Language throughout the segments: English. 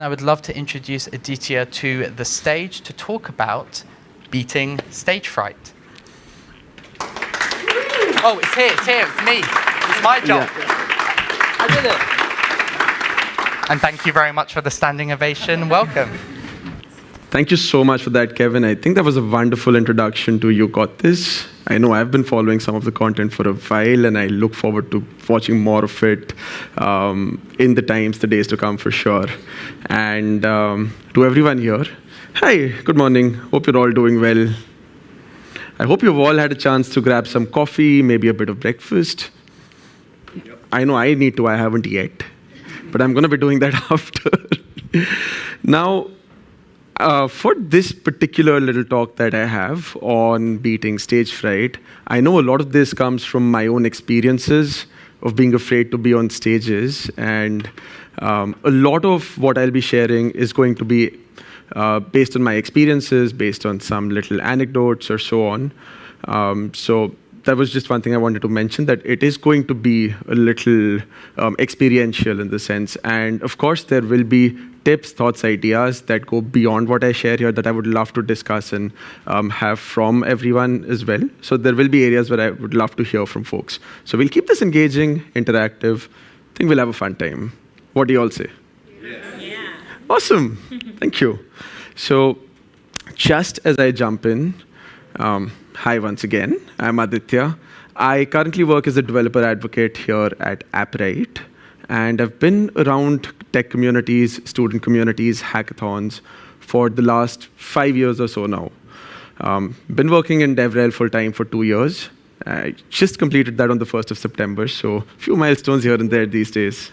I would love to introduce Aditya to the stage to talk about beating stage fright. Oh, it's here, it's me. It's my job. Yeah. I did it. And thank you very much for the standing ovation. Welcome. Thank you so much for that, Kevin. I think that was a wonderful introduction to You Got This. I know I've been following some of the content for a while, and I look forward to watching more of it in the days to come for sure. And to everyone here, hi, good morning. Hope you're all doing well. I hope you've all had a chance to grab some coffee, maybe a bit of breakfast. Yep. I know I need to, I haven't yet, but I'm going to be doing that after. Now, for this particular little talk that I have on beating stage fright, I know a lot of this comes from my own experiences of being afraid to be on stages, and a lot of what I'll be sharing is going to be based on my experiences, based on some little anecdotes or so on. So that was just one thing I wanted to mention, that it is going to be a little experiential in the sense. And of course, there will be tips, thoughts, ideas that go beyond what I share here that I would love to discuss and have from everyone as well. So there will be areas where I would love to hear from folks. So we'll keep this engaging, interactive. I think we'll have a fun time. What do you all say? Yeah. Awesome. Thank you. So just as I jump in, hi once again. I'm Aditya. I currently work as a developer advocate here at Fright, and I've been around tech communities, student communities, hackathons for the last 5 years or so now. Been working in DevRel full-time for 2 years. I just completed that on the 1st of September, so a few milestones here and there these days.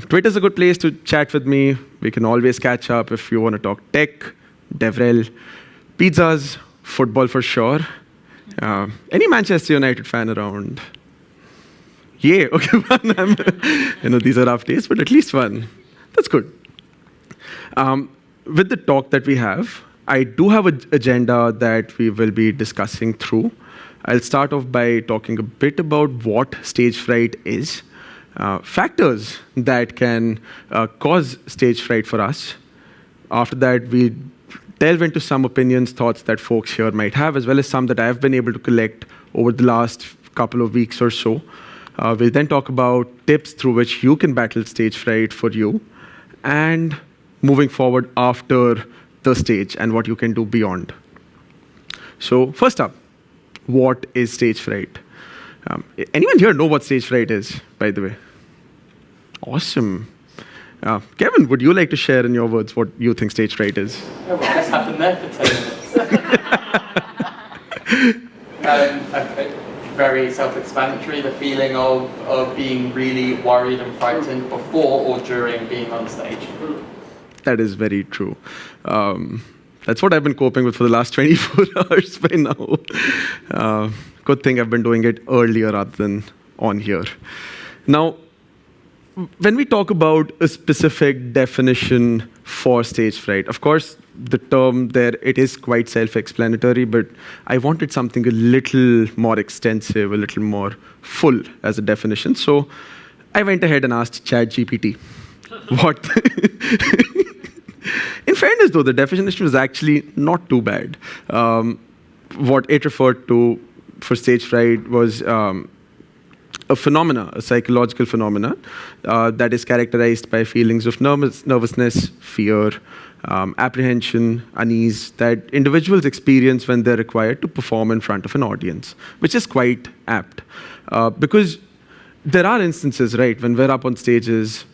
Twitter's a good place to chat with me. We can always catch up if you want to talk tech, DevRel, pizzas, football for sure. Any Manchester United fan around? Yeah, okay, one. I know these are rough days, but at least one. That's good. With the talk that we have, I do have an agenda that we will be discussing through. I'll start off by talking a bit about what stage fright is, factors that can cause stage fright for us. After that, we delve into some opinions, thoughts that folks here might have, as well as some that I've been able to collect over the last couple of weeks or so. We'll then talk about tips through which you can battle stage fright for you, and moving forward after the stage and what you can do beyond. So first up, what is stage fright? Anyone here know what stage fright is, by the way? Awesome. Kevin, would you like to share in your words what you think stage fright is? Oh, what just happened there for 10 minutes? Very self-explanatory, the feeling of being really worried and frightened before or during being on stage. That is very true. That's what I've been coping with for the last 24 hours by now. Good thing I've been doing it earlier rather than on here. Now, when we talk about a specific definition for stage fright, of course, the term there, it is quite self-explanatory, but I wanted something a little more extensive, a little more full as a definition. So I went ahead and asked ChatGPT what. In fairness, though, the definition was actually not too bad. What it referred to for stage fright was a phenomena, a psychological phenomena that is characterized by feelings of nervousness, fear, apprehension, unease that individuals experience when they're required to perform in front of an audience, which is quite apt. Because there are instances, right, when we're up on stages,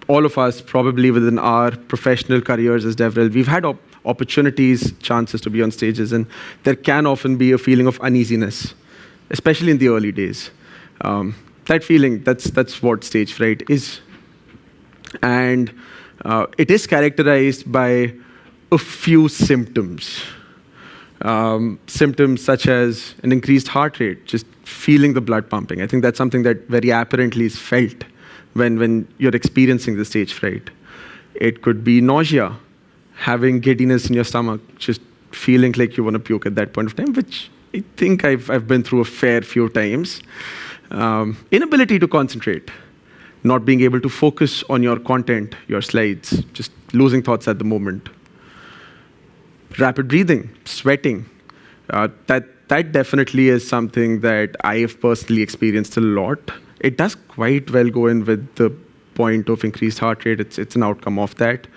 all of us probably within our professional careers as DevRel, we've had opportunities, chances to be on stages, and there can often be a feeling of uneasiness, especially in the early days. That feeling, that's what stage fright is. And it is characterized by a few symptoms. Symptoms such as an increased heart rate, just feeling the blood pumping. I think that's something that very apparently is felt when you're experiencing the stage fright. It could be nausea, having giddiness in your stomach, just feeling like you want to puke at that point of time, which I think I've been through a fair few times. Inability to concentrate. not being able to focus on your content, your slides, just losing thoughts at the moment. Rapid breathing, sweating, that definitely is something that I have personally experienced a lot. It does quite well go in with the point of increased heart rate. It's an outcome of that.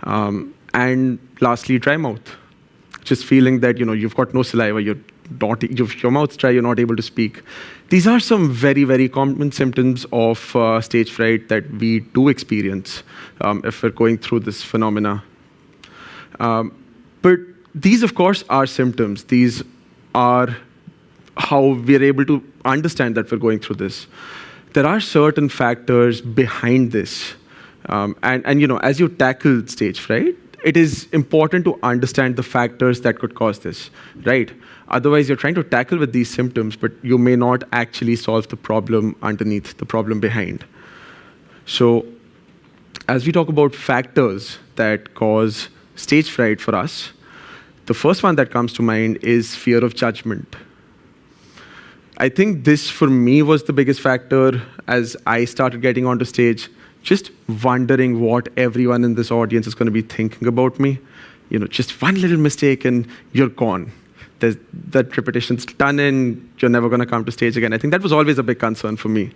And lastly, dry mouth. Just feeling that you've got no saliva, your mouth's dry, you're not able to speak. These are some very, very common symptoms of stage fright that we do experience if we're going through this phenomena. But these, of course, are symptoms. These are how we're able to understand that we're going through this. There are certain factors behind this. And as you tackle stage fright, it is important to understand the factors that could cause this, right? Otherwise, you're trying to tackle with these symptoms, but you may not actually solve the problem underneath, the problem behind. So as we talk about factors that cause stage fright for us, the first one that comes to mind is fear of judgment. I think this, for me, was the biggest factor as I started getting onto stage, just wondering what everyone in this audience is going to be thinking about me. Just one little mistake and you're gone. That repetition's done in, you're never going to come to stage again. I think that was always a big concern for me.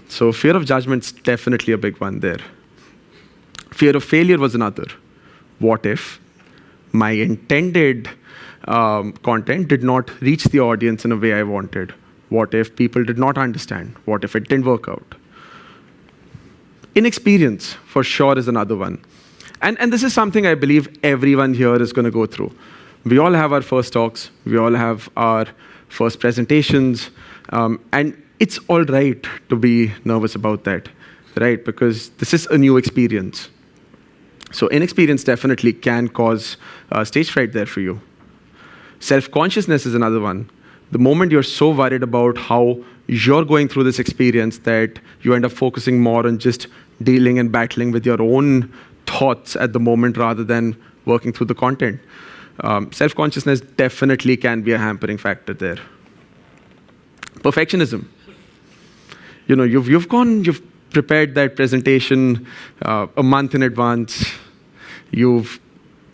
So fear of judgment's definitely a big one there. Fear of failure was another. What if my intended content did not reach the audience in a way I wanted? What if people did not understand? What if it didn't work out? Inexperience, for sure, is another one. And this is something I believe everyone here is going to go through. We all have our first talks. We all have our first presentations. And it's all right to be nervous about that, right? Because this is a new experience. So inexperience definitely can cause stage fright there for you. Self-consciousness is another one. The moment you're so worried about how you're going through this experience that you end up focusing more on just dealing and battling with your own thoughts at the moment rather than working through the content. Self-consciousness definitely can be a hampering factor there. Perfectionism. You've prepared that presentation a month in advance. You've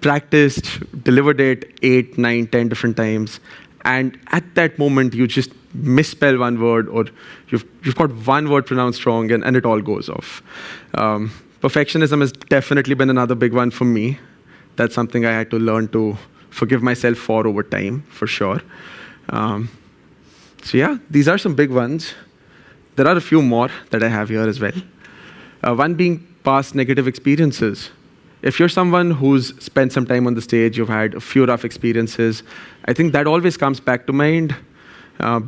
practiced, delivered it 8, 9, 10 different times. And at that moment, you just misspell one word or you've got one word pronounced wrong and it all goes off. Perfectionism has definitely been another big one for me. That's something I had to learn to forgive myself for over time, for sure. So yeah, these are some big ones. There are a few more that I have here as well. One being past negative experiences. If you're someone who's spent some time on the stage, you've had a few rough experiences, I think that always comes back to mind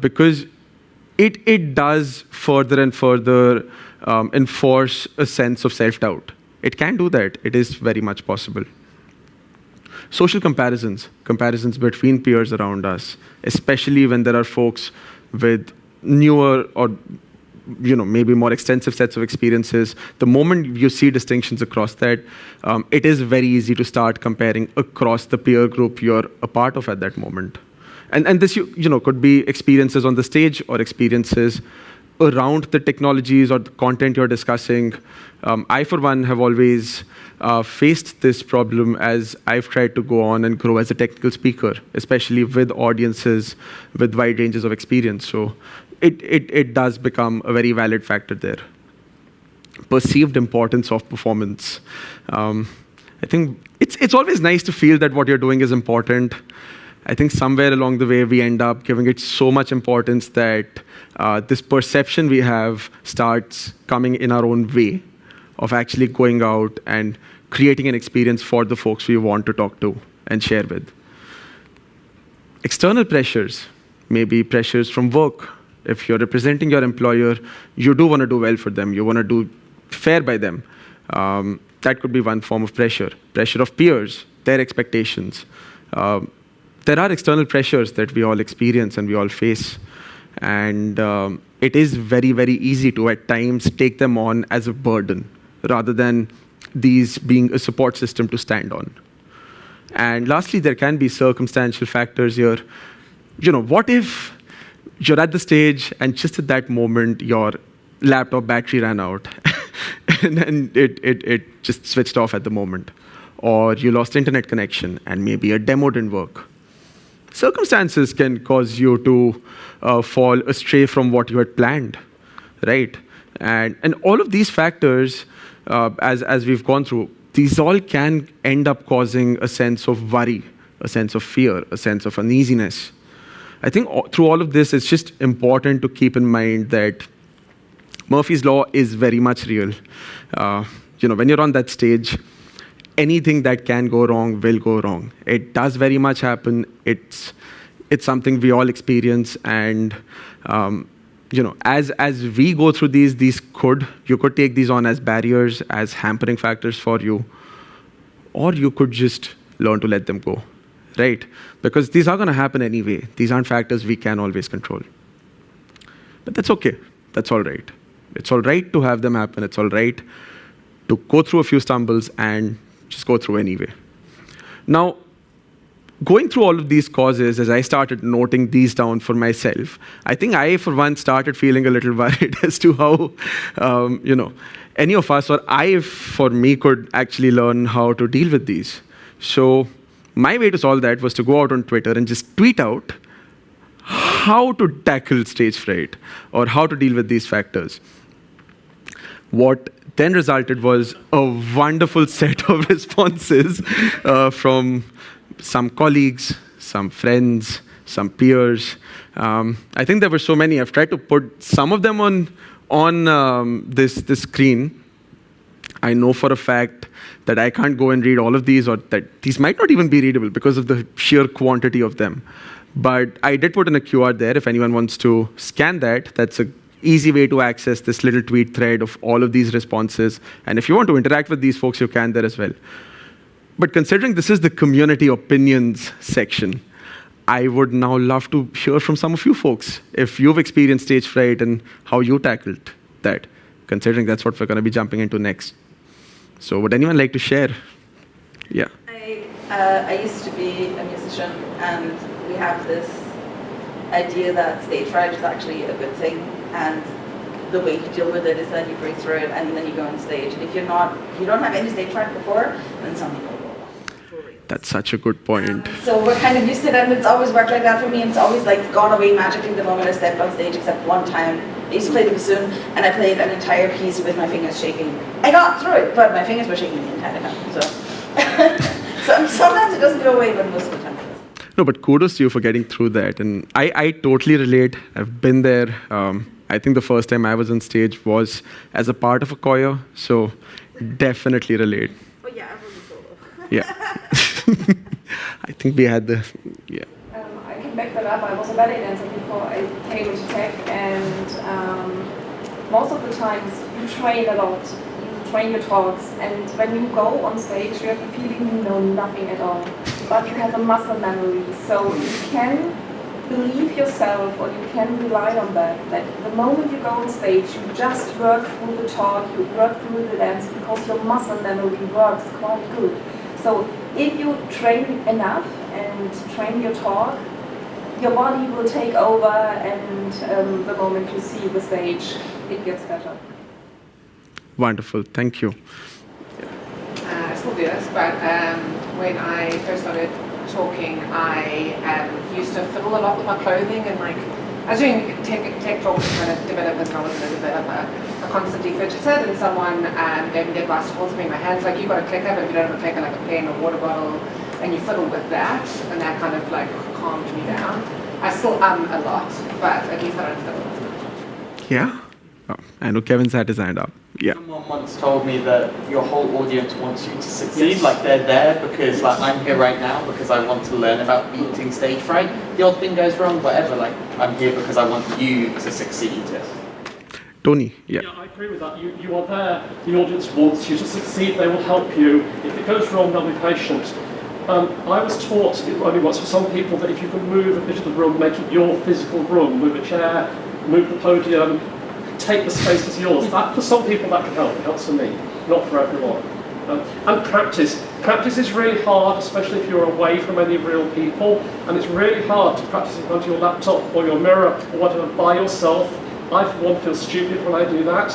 because it does further and further enforce a sense of self-doubt. It can do that. It is very much possible. Social comparisons between peers around us, especially when there are folks with newer or maybe more extensive sets of experiences. The moment you see distinctions across that, it is very easy to start comparing across the peer group you're a part of at that moment. And this could be experiences on the stage or experiences around the technologies or the content you're discussing. I, for one, have always faced this problem as I've tried to go on and grow as a technical speaker, especially with audiences with wide ranges of experience. So it does become a very valid factor there. Perceived importance of performance. I think it's always nice to feel that what you're doing is important. I think somewhere along the way we end up giving it so much importance that this perception we have starts coming in our own way of actually going out and creating an experience for the folks we want to talk to and share with. External pressures, maybe pressures from work. If you're representing your employer, you do want to do well for them. You want to do fair by them. That could be one form of pressure. Pressure of peers, their expectations. There are external pressures that we all experience and we all face. And it is very, very easy to, at times, take them on as a burden rather than these being a support system to stand on. And lastly, there can be circumstantial factors here. What if you're at the stage and just at that moment, your laptop battery ran out and then it just switched off at the moment. Or you lost internet connection and maybe a demo didn't work. Circumstances can cause you to fall astray from what you had planned, right? And all of these factors, as we've gone through, these all can end up causing a sense of worry, a sense of fear, a sense of uneasiness. I think through all of this, it's just important to keep in mind that Murphy's Law is very much real. When you're on that stage, anything that can go wrong will go wrong. It does very much happen. It's something we all experience, and as we go through these you could take these on as barriers, as hampering factors for you, or you could just learn to let them go, right? Because these are going to happen anyway. These aren't factors we can always control. But that's okay. That's all right. It's all right to have them happen. It's all right to go through a few stumbles and just go through anyway. Now, going through all of these causes, as I started noting these down for myself, I think I, for one, started feeling a little worried as to how, any of us, or I, for me, could actually learn how to deal with these. So my way to solve that was to go out on Twitter and just tweet out how to tackle stage fright or how to deal with these factors. What then resulted was a wonderful set of responses from some colleagues, some friends, some peers. I think there were so many. I've tried to put some of them on this screen. I know for a fact that I can't go and read all of these, or that these might not even be readable because of the sheer quantity of them. But I did put in a QR there. If anyone wants to scan that, that's an easy way to access this little tweet thread of all of these responses. And if you want to interact with these folks, you can there as well. But considering this is the community opinions section, I would now love to hear from some of you folks if you've experienced stage fright and how you tackled that, considering that's what we're going to be jumping into next. So would anyone like to share? Yeah. I used to be a musician, and we have this idea that stage fright is actually a good thing, and the way to deal with it is that you breathe through it and then you go on stage. And if you don't have any stage fright before, then something will go wrong. That's such a good point. So we're kind of used to it, and it's always worked like that for me, and it's always like gone away magically the moment I stepped on stage, except one time. I used to play the bassoon, and I played an entire piece with my fingers shaking. I got through it, but my fingers were shaking the entire time. So, so sometimes it doesn't go away, but most of the time it does. No, but kudos to you for getting through that. And I totally relate. I've been there. I think the first time I was on stage was as a part of a choir, so definitely relate. Oh yeah, I was a solo. Yeah. I think we had the, yeah. I can back that up. I was a ballet dancer before I came into tech, and most of the times you train a lot. You train your talks, and when you go on stage, you have the feeling you know nothing at all, but you have a muscle memory, so you can believe yourself, or you can rely on that. That the moment you go on stage, you just work through the talk, you work through the dance, because your muscle memory works quite good. So if you train enough and train your talk, your body will take over, and the moment you see the stage, it gets better. Wonderful, thank you. I still do this, but when I first started talking, I used to fiddle a lot with my clothing, and like I was doing tech talks trying to develop as well as a developer. I constantly fidgeted, and someone gave me the advice towards me. My hands like, you got a clicker, but if you don't have a clicker, like a pen or water bottle, and you fiddle with that, and that kind of like calmed me down. I still a lot, but at least I don't fiddle as much. Yeah? Oh, I know Kevin's had his hand up. Yeah. Someone once told me that your whole audience wants you to succeed, yes. Like they're there because like I'm here right now because I want to learn about beating stage fright. The odd thing goes wrong, whatever, like I'm here because I want you to succeed. Tony, yeah. Yeah, I agree with that. You are there, the audience wants you to succeed, they will help you. If it goes wrong, they'll be patient. I was taught, it only works for some people, that if you can move a bit of the room, make it your physical room, move a chair, move the podium, take the space as yours. That, for some people that can help. It helps for me, not for everyone. And practice. Practice is really hard, especially if you're away from any real people, and it's really hard to practice in front of your laptop or your mirror or whatever by yourself I, for one, feel stupid when I do that.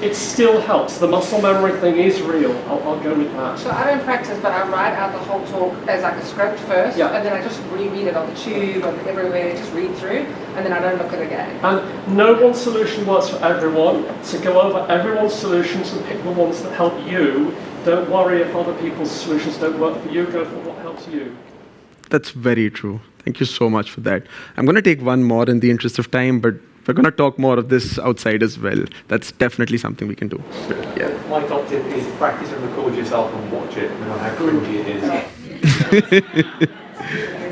It still helps. The muscle memory thing is real. I'll go with that. So I don't practice, but I write out the whole talk as like a script first, Yeah. and then I just reread it on the tube and everywhere, just read through, and then I don't look at it again. And no one solution works for everyone, so go over everyone's solutions and pick the ones that help you. Don't worry if other people's solutions don't work for you, go for what helps you. That's very true. Thank you so much for that. I'm going to take one more in the interest of time, but we're going to talk more of this outside as well. That's definitely something we can do. Yeah. My top tip is practice and record yourself and watch it, no matter how cringy it is.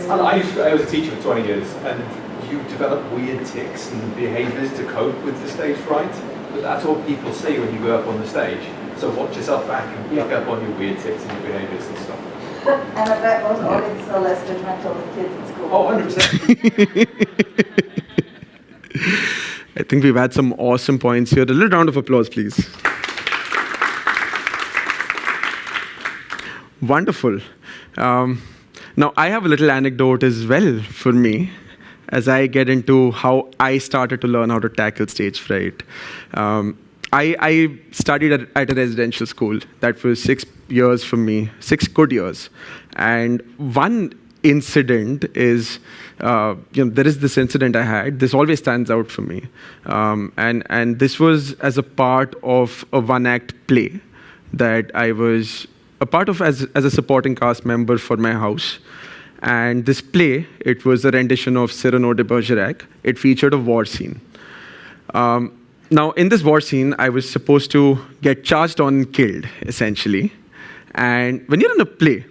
And I was a teacher for 20 years, and you develop weird tics and behaviours to cope with the stage fright. But that's all people see when you go up on the stage. So watch yourself back and pick up on your weird tics and your behaviours and stuff. And I bet most audiences are less judgmental than kids in school. Oh, 100%. I think we've had some awesome points here. A little round of applause, please. Wonderful. Now, I have a little anecdote as well for me as I get into how I started to learn how to tackle stage fright. I studied at a residential school. That was 6 years for me, 6 good years. And one incident is, there is this incident I had. This always stands out for me. And this was as a part of a one-act play that I was a part of as a supporting cast member for my house. And this play, it was a rendition of Cyrano de Bergerac. It featured a war scene. Now, in this war scene, I was supposed to get charged on and killed, essentially. And when you're in a play,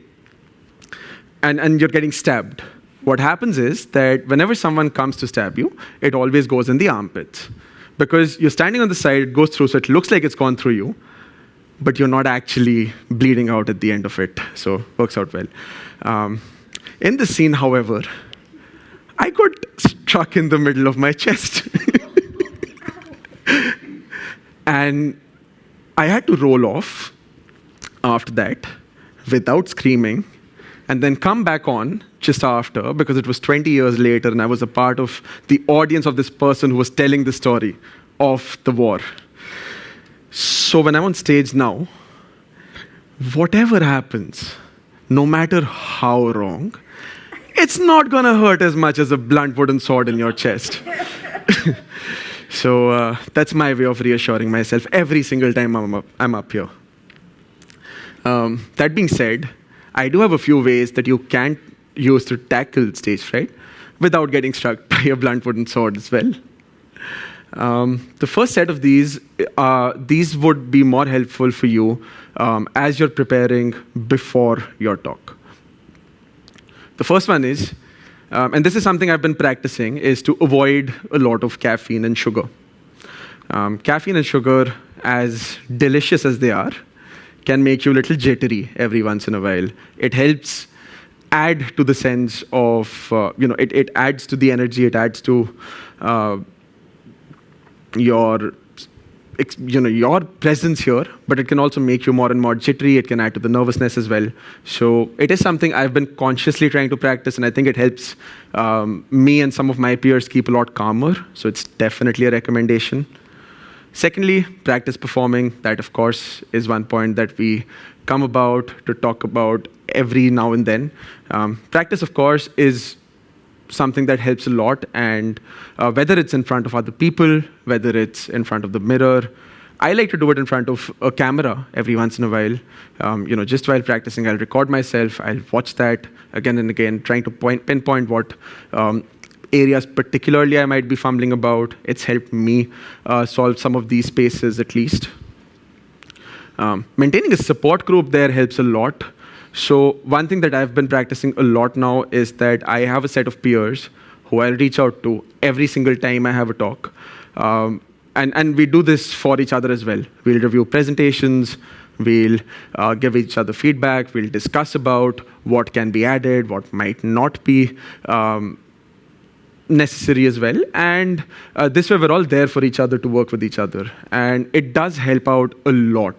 and you're getting stabbed, what happens is that whenever someone comes to stab you, it always goes in the armpits. Because you're standing on the side, it goes through, so it looks like it's gone through you, but you're not actually bleeding out at the end of it. So it works out well. In this scene, however, I got struck in the middle of my chest. And I had to roll off after that without screaming, and then come back on just after, because it was 20 years later and I was a part of the audience of this person who was telling the story of the war. So when I'm on stage now, whatever happens, no matter how wrong, it's not going to hurt as much as a blunt wooden sword in your chest. So that's my way of reassuring myself every single time I'm up here. That being said, I do have a few ways that you can use to tackle stage fright without getting struck by a blunt wooden sword as well. The first set of these would be more helpful for you as you're preparing before your talk. The first one is, and this is something I've been practicing, is to avoid a lot of caffeine and sugar. Caffeine and sugar, as delicious as they are, can make you a little jittery every once in a while. It helps add to the sense of, it adds to the energy, it adds to your presence here, but it can also make you more and more jittery. It can add to the nervousness as well. So it is something I've been consciously trying to practice, and I think it helps me and some of my peers keep a lot calmer. So it's definitely a recommendation. Secondly, practice performing. That, of course, is one point that we come about to talk about every now and then. Practice, of course, is something that helps a lot, and whether it's in front of other people, whether it's in front of the mirror, I like to do it in front of a camera every once in a while. Just while practicing, I'll record myself, I'll watch that again and again, trying to pinpoint what areas particularly I might be fumbling about. It's helped me solve some of these spaces at least. Maintaining a support group there helps a lot. So one thing that I've been practicing a lot now is that I have a set of peers who I'll reach out to every single time I have a talk. And we do this for each other as well. We'll review presentations, we'll give each other feedback, we'll discuss about what can be added, what might not be necessary as well. And this way we're all there for each other to work with each other. And it does help out a lot,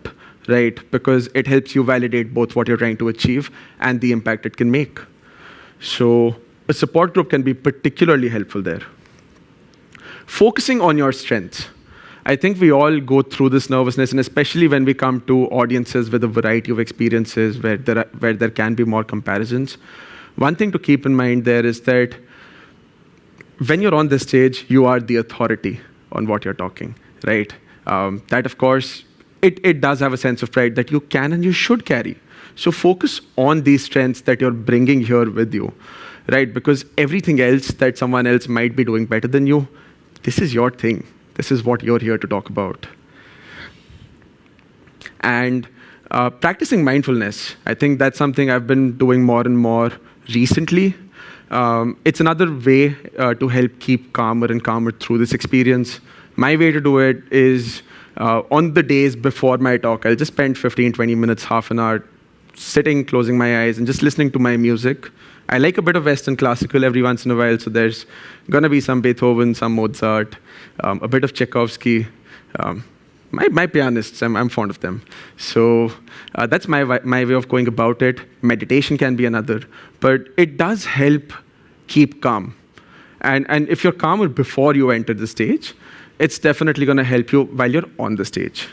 right? Because it helps you validate both what you're trying to achieve and the impact it can make. So a support group can be particularly helpful there. Focusing on your strengths. I think we all go through this nervousness, and especially when we come to audiences with a variety of experiences where there can be more comparisons. One thing to keep in mind there is that when you're on the stage, you are the authority on what you're talking, right? That, of course, it does have a sense of pride that you can and you should carry. So focus on these strengths that you're bringing here with you, right? Because everything else that someone else might be doing better than you, this is your thing. This is what you're here to talk about. And practicing mindfulness, I think that's something I've been doing more and more recently. It's another way to help keep calmer and calmer through this experience. My way to do it is on the days before my talk, I'll just spend 15, 20 minutes, half an hour, sitting, closing my eyes, and just listening to my music. I like a bit of Western classical every once in a while, so there's going to be some Beethoven, some Mozart, a bit of Tchaikovsky. My pianists, I'm fond of them. So that's my way of going about it. Meditation can be another, but it does help keep calm. And if you're calmer before you enter the stage, it's definitely going to help you while you're on the stage.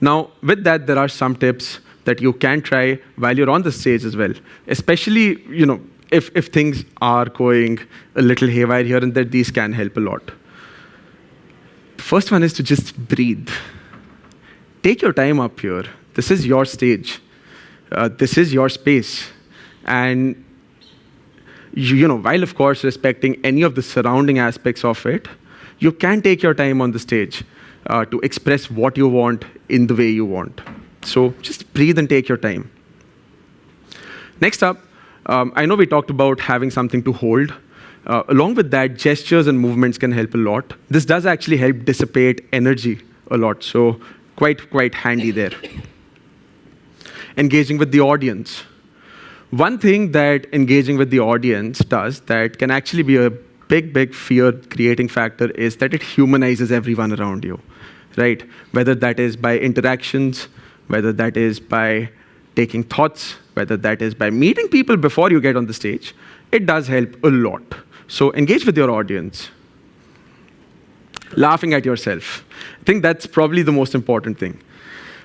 Now, with that, there are some tips that you can try while you're on the stage as well. Especially, if things are going a little haywire here and there, these can help a lot. The first one is to just breathe. Take your time up here. This is your stage. This is your space. And while of course respecting any of the surrounding aspects of it, you can take your time on the stage to express what you want in the way you want. So just breathe and take your time. Next up, I know we talked about having something to hold. Along with that, gestures and movements can help a lot. This does actually help dissipate energy a lot, so quite handy there. Engaging with the audience. One thing that engaging with the audience does that can actually be a big fear-creating factor is that it humanizes everyone around you, right? Whether that is by interactions, whether that is by taking thoughts, whether that is by meeting people before you get on the stage, it does help a lot. So engage with your audience. Laughing at yourself. I think that's probably the most important thing.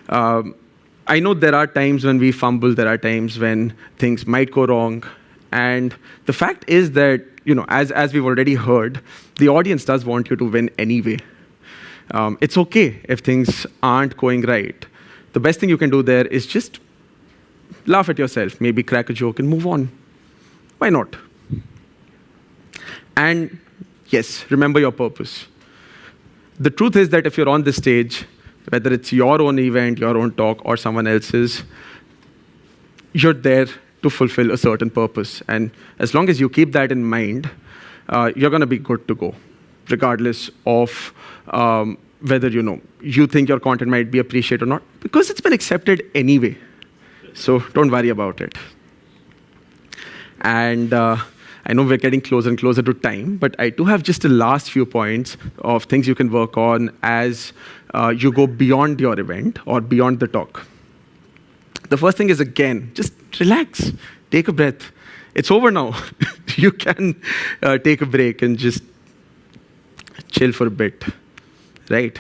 I know there are times when we fumble, there are times when things might go wrong, and the fact is that, as we've already heard, the audience does want you to win anyway. It's okay if things aren't going right. The best thing you can do there is just laugh at yourself, maybe crack a joke and move on. Why not? And yes, remember your purpose. The truth is that if you're on the stage, whether it's your own event, your own talk, or someone else's, you're there to fulfill a certain purpose. And as long as you keep that in mind, you're going to be good to go, regardless of whether you think your content might be appreciated or not, because it's been accepted anyway. So don't worry about it. And I know we're getting closer and closer to time, but I do have just the last few points of things you can work on as you go beyond your event or beyond the talk. The first thing is, again, just relax, take a breath. It's over now. You can take a break and just chill for a bit, right?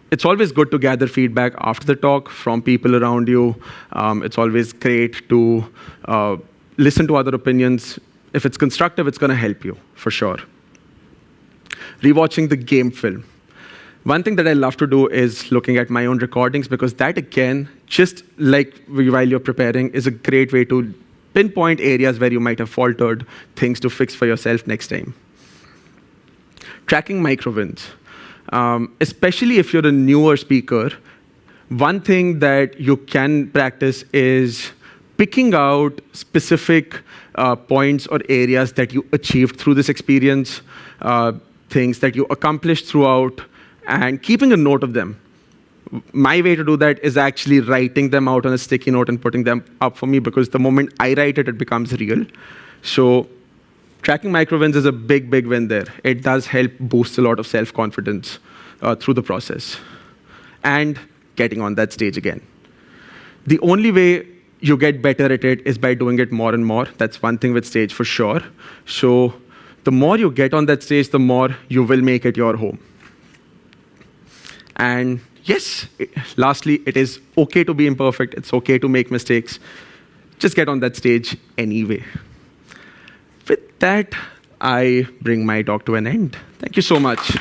It's always good to gather feedback after the talk from people around you. It's always great to listen to other opinions. If it's constructive, it's going to help you, for sure. Rewatching the game film. One thing that I love to do is looking at my own recordings, because that, again, just like while you're preparing, is a great way to pinpoint areas where you might have faltered, things to fix for yourself next time. Tracking micro wins. Especially if you're a newer speaker, one thing that you can practice is picking out specific points or areas that you achieved through this experience, things that you accomplished throughout, and keeping a note of them. My way to do that is actually writing them out on a sticky note and putting them up for me, because the moment I write it, it becomes real. So tracking micro wins is a big win there. It does help boost a lot of self-confidence through the process. And getting on that stage again. The only way you get better at it is by doing it more and more. That's one thing with stage for sure. So the more you get on that stage, the more you will make it your home. And yes, lastly, it is okay to be imperfect. It's okay to make mistakes. Just get on that stage anyway. With that, I bring my talk to an end. Thank you so much.